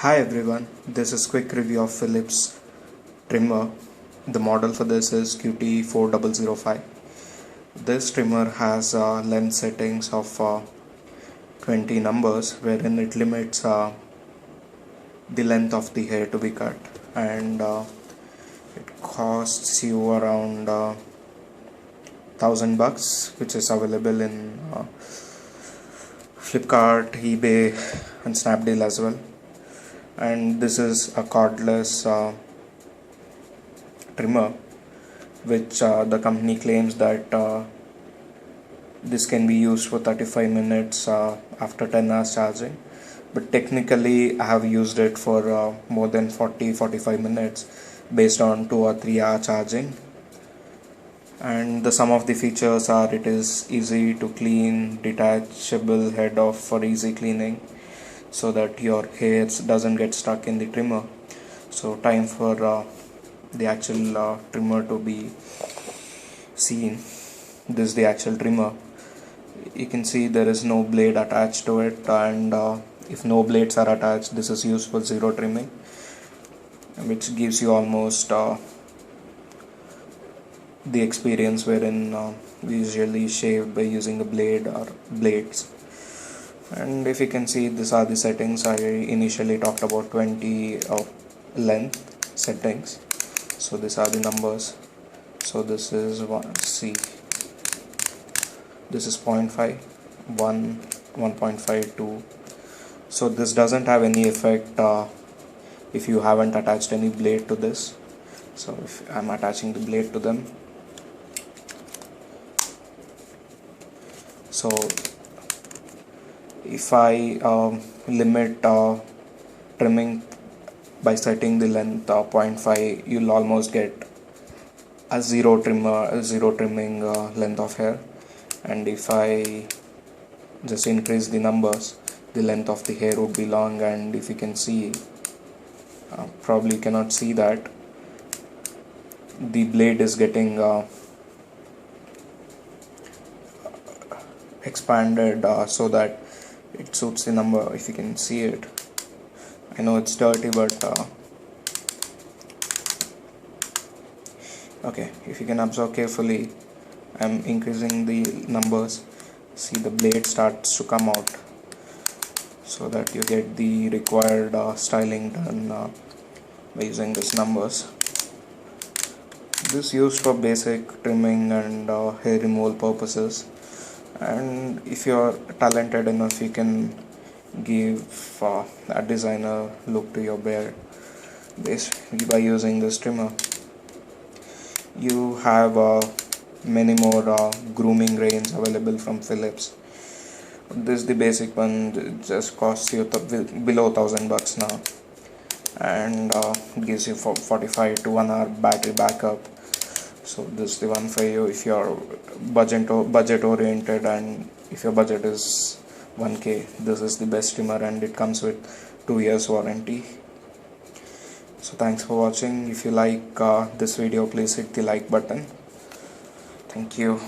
Hi everyone, this is quick review of Philips trimmer. The model for this is QT4005. This trimmer has length settings of 20 numbers wherein it limits the length of the hair to be cut, and it costs you around $1,000, which is available in Flipkart, eBay and Snapdeal as well. And this is a cordless trimmer, which the company claims that this can be used for 35 minutes after 10 hours charging, but technically I have used it for more than 40-45 minutes based on 2 or 3 hour charging. And some of the features are: it is easy to clean, detachable head off for easy cleaning so that your hair doesn't get stuck in the trimmer. So time for the actual trimmer to be seen. This is the actual trimmer. You can see there is no blade attached to it, and if no blades are attached, this is used for zero trimming, which gives you almost the experience wherein we usually shave by using a blade or blades. And if you can see, these are the settings. I initially talked about 20 length settings, so these are the numbers. So this is 1, see, this is 0.5, 1, 1.5, 2. So this doesn't have any effect if you haven't attached any blade to this. So if I'm attaching the blade to them, so if I limit trimming by setting the length 0.5, you'll almost get a zero trimming length of hair. And if I just increase the numbers, the length of the hair would be long. And if you can see, probably you cannot see that the blade is getting expanded so that it suits the number. If you can see it, I know it's dirty, but okay, if you can observe carefully, I'm increasing the numbers. See, the blade starts to come out so that you get the required styling done by using these numbers. This is used for basic trimming and hair removal purposes. And if you're talented enough, you can give a designer look to your beard basically by using this trimmer. You have many more grooming range available from Philips. This is the basic one. It just costs you below $1,000 now, and gives you 45 to 1 hour battery backup. So this is the one for you if you're budget oriented, and if your budget is 1K, this is the best trimmer, and it comes with 2 years warranty. So thanks for watching. If you like this video, please hit the like button. Thank you.